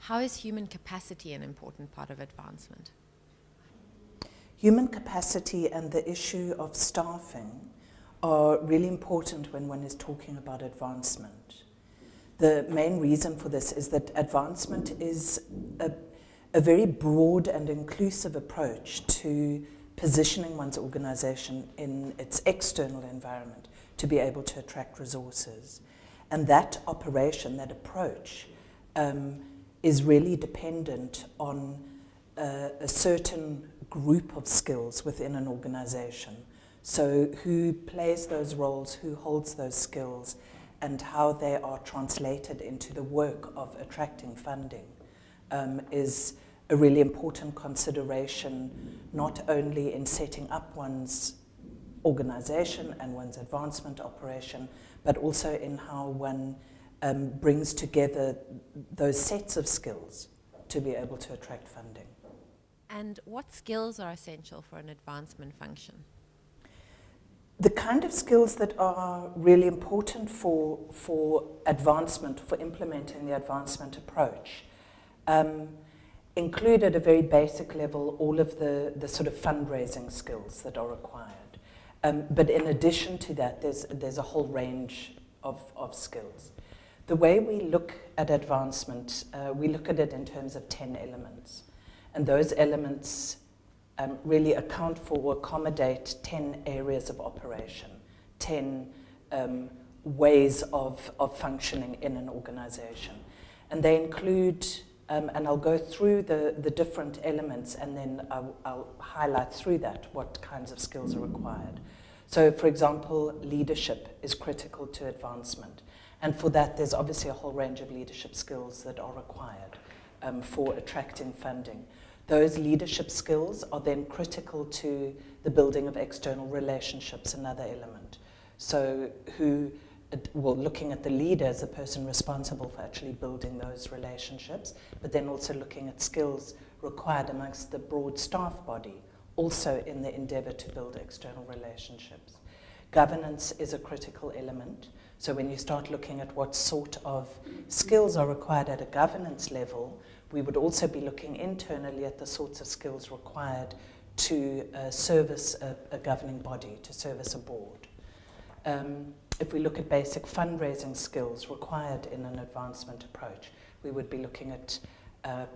How is human capacity an important part of advancement? Human capacity and the issue of staffing are really important when one is talking about advancement. The main reason for this is that advancement is a very broad and inclusive approach to positioning one's organization in its external environment to be able to attract resources. And that operation, that approach, is really dependent on a certain group of skills within an organization. So who plays those roles, who holds those skills, and how they are translated into the work of attracting funding is a really important consideration, not only in setting up one's organization and one's advancement operation, but also in how one brings together those sets of skills to be able to attract funding. And what skills are essential for an advancement function? The kind of skills that are really important for advancement, for implementing the advancement approach, include at a very basic level all of the sort of fundraising skills that are required. But in addition to that, there's a whole range of skills. The way we look at advancement, we look at it in terms of 10 elements. And those elements really account for or accommodate 10 areas of operation, 10 ways of functioning in an organization. And they include, and I'll go through the different elements and then I'll highlight through that what kinds of skills are required. So, for example, leadership is critical to advancement. And for that, there's obviously a whole range of leadership skills that are required for attracting funding. Those leadership skills are then critical to the building of external relationships, another element. So looking at the leader as the person responsible for actually building those relationships, but then also looking at skills required amongst the broad staff body, also in the endeavor to build external relationships. Governance is a critical element. So when you start looking at what sort of skills are required at a governance level, we would also be looking internally at the sorts of skills required to service a governing body, to service a board. If we look at basic fundraising skills required in an advancement approach, we would be looking at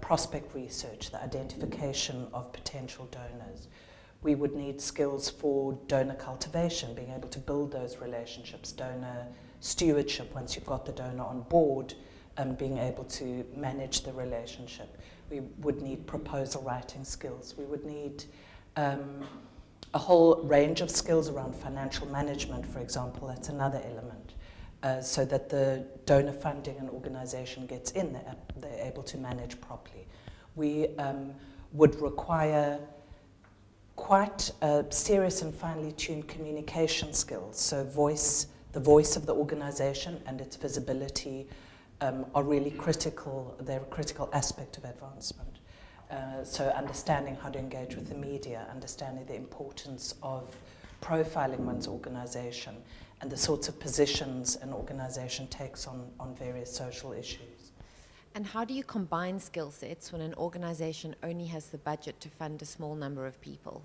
prospect research, the identification of potential donors. We would need skills for donor cultivation, being able to build those relationships, donor stewardship once you've got the donor on board, being able to manage the relationship. We would need proposal writing skills. We would need a whole range of skills around financial management, for example. That's another element. So that the donor funding and organization gets in, they're able to manage properly. We would require quite serious and finely tuned communication skills. So the voice of the organization and its visibility are really critical. They're a critical aspect of advancement. So understanding how to engage with the media, understanding the importance of profiling one's organization and the sorts of positions an organization takes on various social issues. And how do you combine skill sets when an organization only has the budget to fund a small number of people?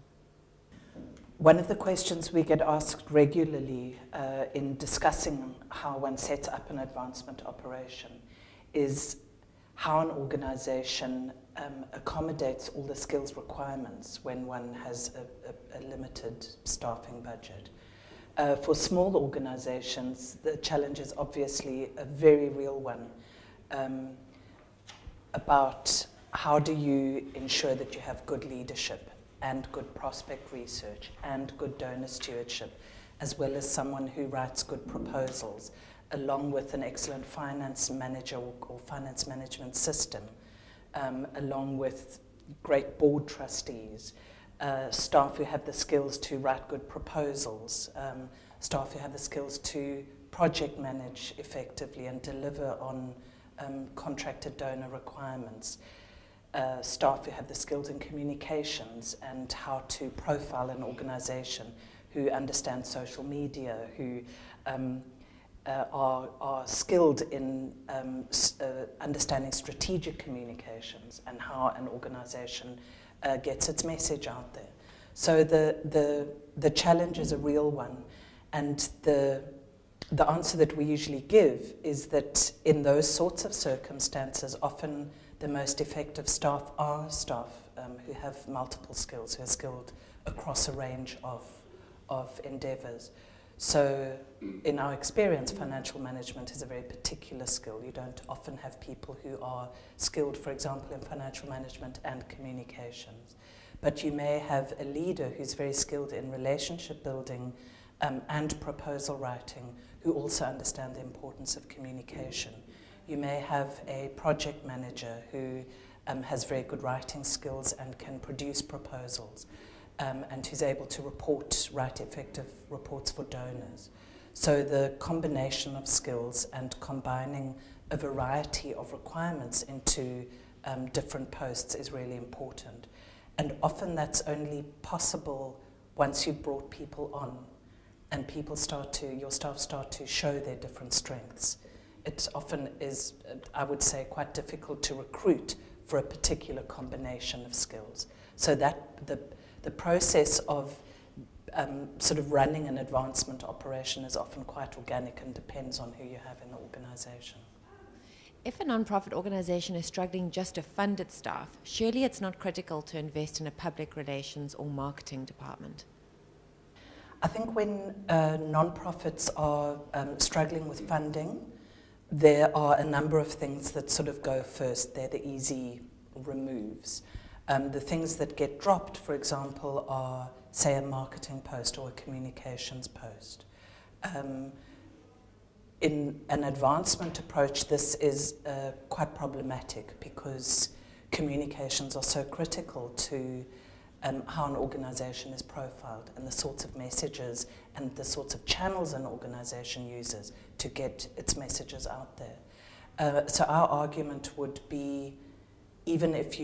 One of the questions we get asked regularly in discussing how one sets up an advancement operation is how an organization accommodates all the skills requirements when one has a limited staffing budget. For small organizations, the challenge is obviously a very real one about how do you ensure that you have good leadership and good prospect research and good donor stewardship, as well as someone who writes good proposals, along with an excellent finance manager or finance management system, along with great board trustees, staff who have the skills to write good proposals, staff who have the skills to project manage effectively and deliver on contracted donor requirements, staff who have the skills in communications and how to profile an organization, who understand social media, who are skilled in understanding strategic communications and how an organisation gets its message out there. So the challenge is a real one, and the answer that we usually give is that in those sorts of circumstances, often the most effective staff are staff who have multiple skills, who are skilled across a range of endeavours. So in our experience, financial management is a very particular skill. You don't often have people who are skilled, for example, in financial management and communications. But you may have a leader who's very skilled in relationship building and proposal writing, who also understand the importance of communication. You may have a project manager who has very good writing skills and can produce proposals, and who's able to write effective reports for donors. So the combination of skills and combining a variety of requirements into different posts is really important. And often that's only possible once you've brought people on and your staff start to show their different strengths. It often is, I would say, quite difficult to recruit for a particular combination of skills. So that the process of sort of running an advancement operation is often quite organic and depends on who you have in the organisation. If a non-profit organisation is struggling just to fund its staff, surely it's not critical to invest in a public relations or marketing department. I think when non-profits are struggling with funding, there are a number of things that sort of go first. They're the easy removes. The things that get dropped, for example, are, say, a marketing post or a communications post. In an advancement approach, this is quite problematic because communications are so critical to how an organisation is profiled and the sorts of messages and the sorts of channels an organisation uses to get its messages out there. So our argument would be, even if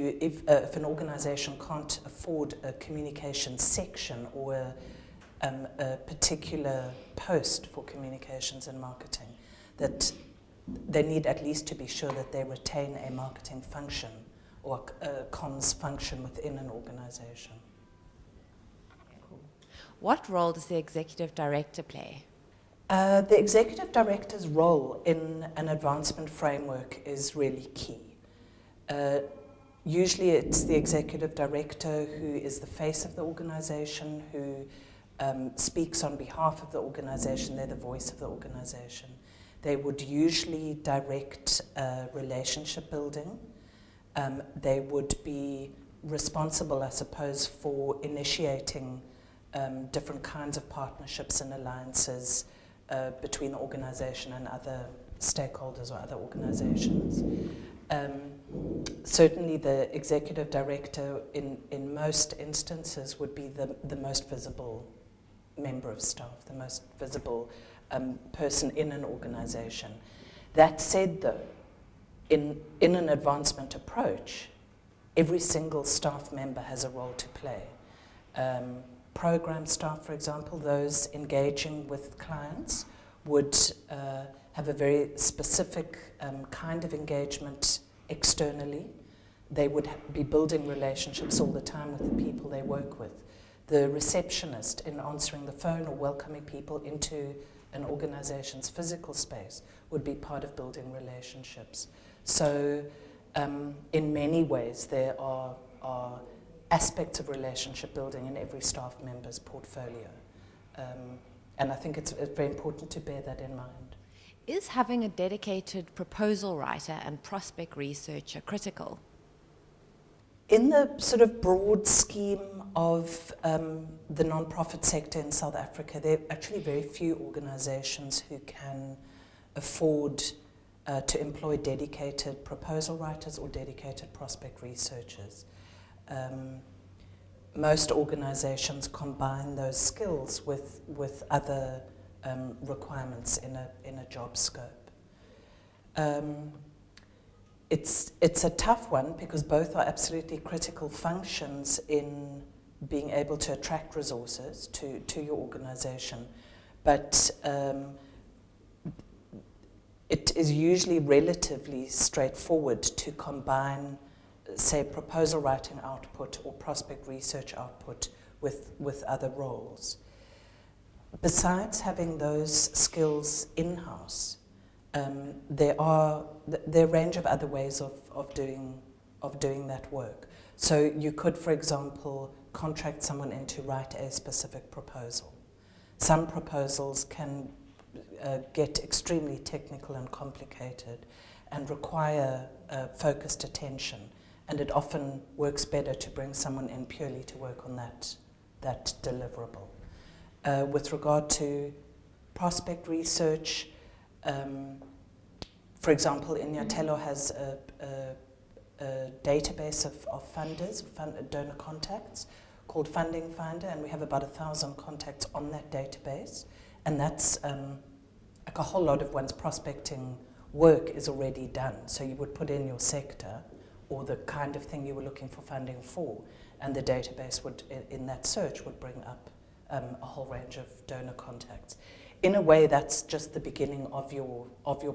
an organisation can't afford a communications section or a particular post for communications and marketing, that they need at least to be sure that they retain a marketing function or a comms function within an organisation. Cool. What role does the executive director play? The executive director's role in an advancement framework is really key. Usually it's the executive director who is the face of the organisation, who speaks on behalf of the organisation. They're the voice of the organisation. They would usually direct relationship building. They would be responsible, I suppose, for initiating different kinds of partnerships and alliances between the organisation and other stakeholders or other organisations. Certainly the executive director in most instances would be the most visible member of staff, the most visible person in an organisation. That said, though, in an advancement approach, every single staff member has a role to play. Program staff, for example, those engaging with clients, would have a very specific kind of engagement externally. They would be building relationships all the time with the people they work with. The receptionist, in answering the phone or welcoming people into an organization's physical space, would be part of building relationships. So in many ways, there are aspects of relationship building in every staff member's portfolio. And I think it's very important to bear that in mind. Is having a dedicated proposal writer and prospect researcher critical? In the sort of broad scheme of the non-profit sector in South Africa, there are actually very few organizations who can afford to employ dedicated proposal writers or dedicated prospect researchers. Most organizations combine those skills with other requirements in a job scope. It's a tough one because both are absolutely critical functions in being able to attract resources to your organization. But it is usually relatively straightforward to combine, say, proposal writing output or prospect research output with other roles. Besides having those skills in-house, there are a range of other ways of doing that work. So you could, for example, contract someone in to write a specific proposal. Some proposals can get extremely technical and complicated and require focused attention, and it often works better to bring someone in purely to work on that deliverable. With regard to prospect research, for example, Inyathelo has a database of funders, donor contacts, called Funding Finder, and we have about 1,000 contacts on that database, and that's like a whole lot of one's prospecting work is already done. So you would put in your sector or the kind of thing you were looking for funding for, and the database would, in that search, would bring up a whole range of donor contacts. In a way, that's just the beginning of your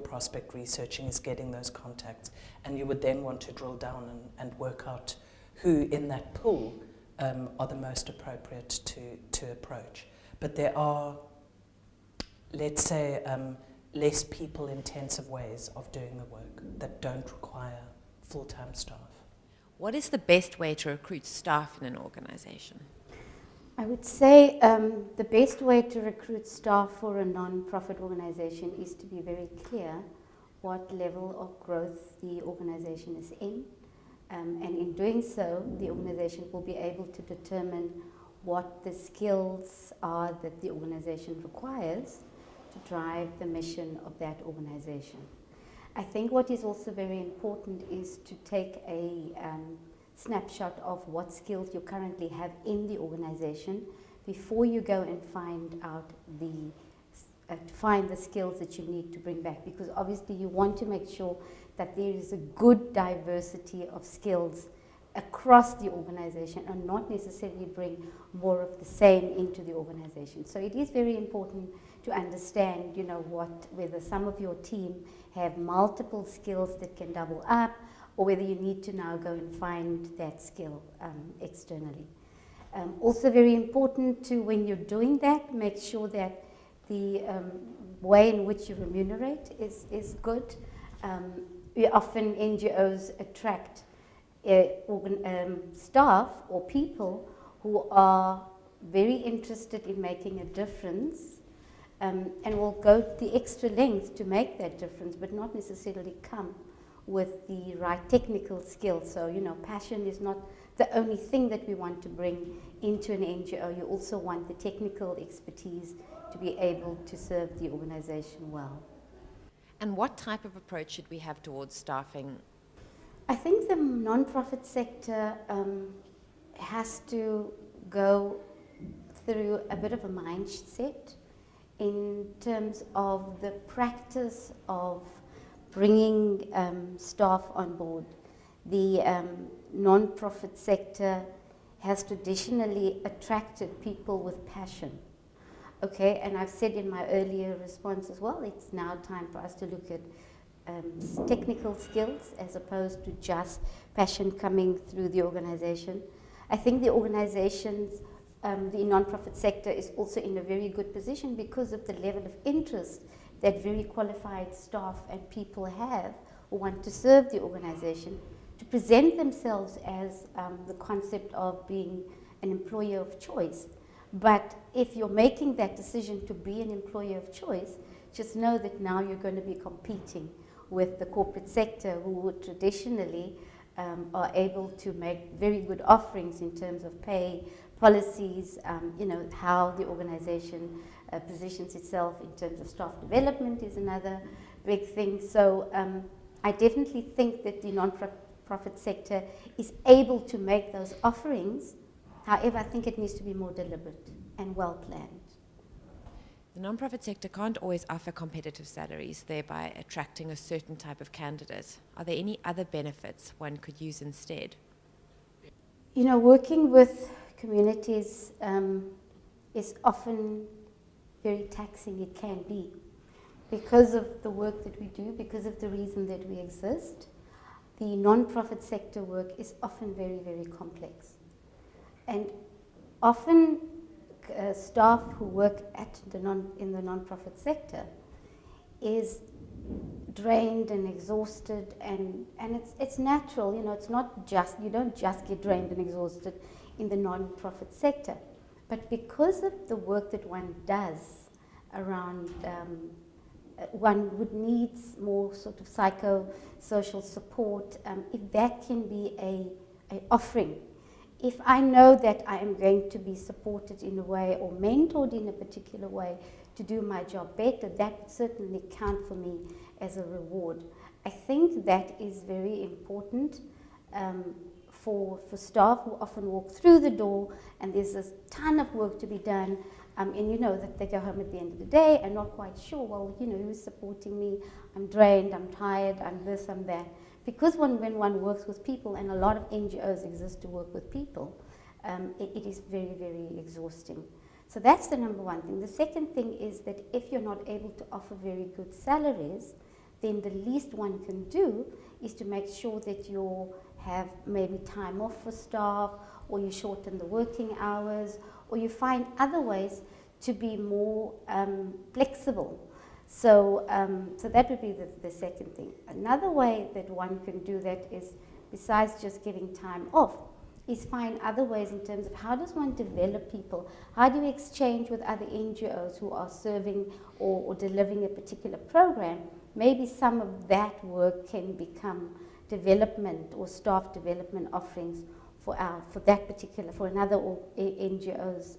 prospect researching, is getting those contacts, and you would then want to drill down and work out who in that pool are the most appropriate to approach. But there are, let's say, less people-intensive ways of doing the work that don't require full-time staff. What is the best way to recruit staff in an organisation? I would say the best way to recruit staff for a non-profit organisation is to be very clear what level of growth the organisation is in. And in doing so, the organisation will be able to determine what the skills are that the organisation requires to drive the mission of that organisation. I think what is also very important is to take a snapshot of what skills you currently have in the organisation before you go and find out find the skills that you need to bring back, because obviously you want to make sure that there is a good diversity of skills across the organisation and not necessarily bring more of the same into the organisation. So it is very important to understand, whether some of your team have multiple skills that can double up, or whether you need to now go and find that skill externally. Also very important to, when you're doing that, make sure that the way in which you remunerate is good. Often NGOs attract staff or people who are very interested in making a difference and will go the extra length to make that difference, but not necessarily come with the right technical skills. So, passion is not the only thing that we want to bring into an NGO. You also want the technical expertise to be able to serve the organisation well. And what type of approach should we have towards staffing? I think the non-profit sector has to go through a bit of a mindset in terms of the practice of bringing staff on board. The non-profit sector has traditionally attracted people with passion. Okay, and I've said in my earlier response as well, it's now time for us to look at technical skills as opposed to just passion coming through the organization. I think the organizations, the non-profit sector is also in a very good position because of the level of interest that very qualified staff and people have who want to serve the organization, to present themselves as the concept of being an employer of choice. But if you're making that decision to be an employer of choice, just know that now you're going to be competing with the corporate sector, who would traditionally are able to make very good offerings in terms of pay, policies, how the organization positions itself in terms of staff development is another big thing. So I definitely think that the non-profit sector is able to make those offerings. However, I think it needs to be more deliberate and well planned. The non-profit sector can't always offer competitive salaries, thereby attracting a certain type of candidate. Are there any other benefits one could use instead? Working with communities is often very taxing. It can be. because of the work that we do, because of the reason that we exist, the non-profit sector work is often very, very complex. And often staff who work in the non-profit sector is drained and exhausted, and it's natural, it's not just, you don't just get drained and exhausted in the non-profit sector. But because of the work that one does around, one would need more sort of psychosocial support, if that can be a offering. If I know that I am going to be supported in a way or mentored in a particular way to do my job better, that would certainly count for me as a reward. I think that is very important for staff who often walk through the door and there's a ton of work to be done, and that they go home at the end of the day and not quite sure, well, who's supporting me? I'm drained, I'm tired, I'm this, I'm that. Because when one works with people, and a lot of NGOs exist to work with people, it is very, very exhausting. So that's the number one thing. The second thing is that if you're not able to offer very good salaries, then the least one can do is to make sure that you have maybe time off for staff, or you shorten the working hours, or you find other ways to be more flexible. So that would be the second thing. Another way that one can do that is, besides just giving time off, is find other ways in terms of how does one develop people? How do you exchange with other NGOs who are serving or delivering a particular program? Maybe some of that work can become development or staff development offerings for another NGO's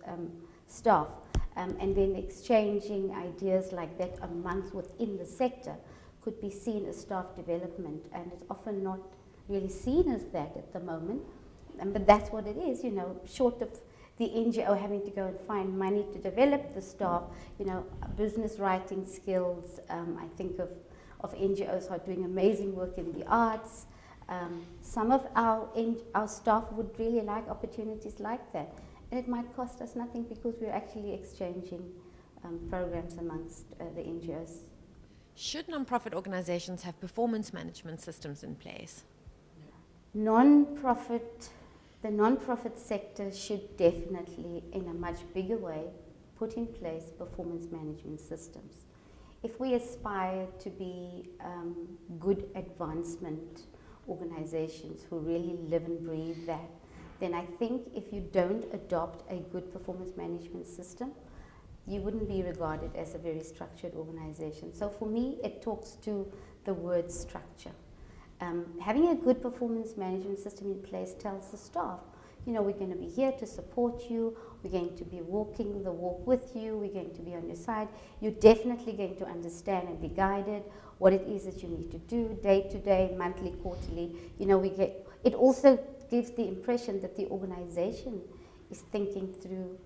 staff. And then exchanging ideas like that amongst within the sector could be seen as staff development, and it's often not really seen as that at the moment. But that's what it is, short of the NGO having to go and find money to develop the staff, business writing skills. I think of NGOs who are doing amazing work in the arts. Some of our staff would really like opportunities like that. And it might cost us nothing because we're actually exchanging programs amongst the NGOs. Should non-profit organizations have performance management systems in place? The non-profit sector should definitely, in a much bigger way, put in place performance management systems. If we aspire to be good advancement organizations who really live and breathe that, then I think if you don't adopt a good performance management system, you wouldn't be regarded as a very structured organization. So for me, it talks to the word structure. Having a good performance management system in place tells the staff, we're going to be here to support you, we're going to be walking the walk with you, we're going to be on your side, you're definitely going to understand and be guided what it is that you need to do day to day, monthly, quarterly. It also gives the impression that the organization is thinking through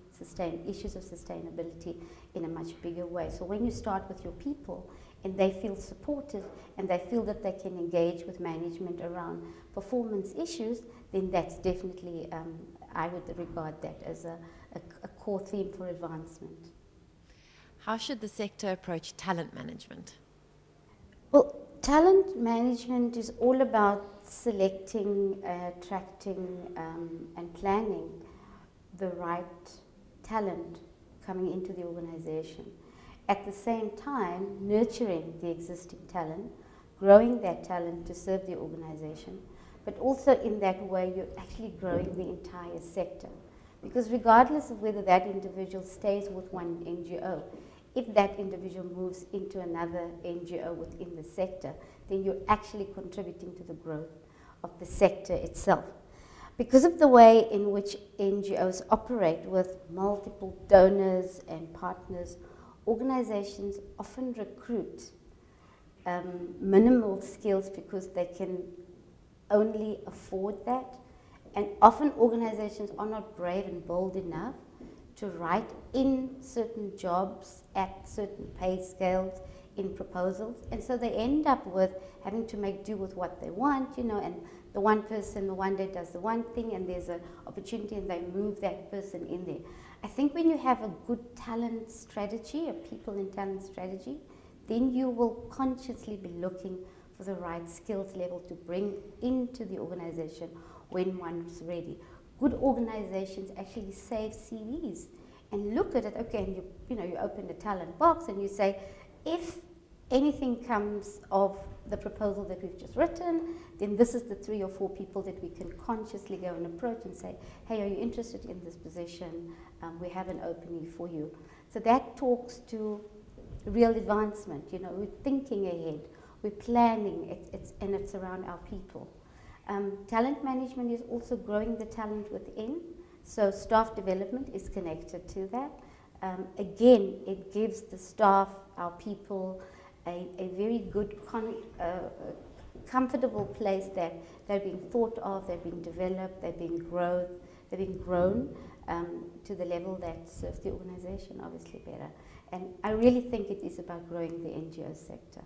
issues of sustainability in a much bigger way. So when you start with your people and they feel supported and they feel that they can engage with management around performance issues, then that's definitely, I would regard that as a core theme for advancement. How should the sector approach talent management? Well, talent management is all about selecting, attracting, and planning the right talent coming into the organization. At the same time, nurturing the existing talent, growing that talent to serve the organization, but also in that way you're actually growing the entire sector. Because regardless of whether that individual stays with one NGO, if that individual moves into another NGO within the sector, then you're actually contributing to the growth of the sector itself. Because of the way in which NGOs operate with multiple donors and partners, organizations often recruit minimal skills because they can only afford that. And often organizations are not brave and bold enough to write in certain jobs at certain pay scales in proposals. And so they end up with having to make do with what they want, and the one person the one day does the one thing and there's an opportunity and they move that person in there. I think when you have a good talent strategy, a people and talent strategy, then you will consciously be looking for the right skills level to bring into the organization when one's ready. Good organizations actually save CVs and look at it, okay, and you open the talent box and you say, if anything comes of the proposal that we've just written, then this is the 3 or 4 people that we can consciously go and approach and say, hey, are you interested in this position? We have an opening for you. So that talks to real advancement. We're thinking ahead, we're planning, and it's around our people. Talent management is also growing the talent within, so staff development is connected to that. Again, it gives the staff, our people, a very good, comfortable place that they're being thought of, they're being developed, they're being grown to the level that serves the organization obviously better. And I really think it is about growing the NGO sector.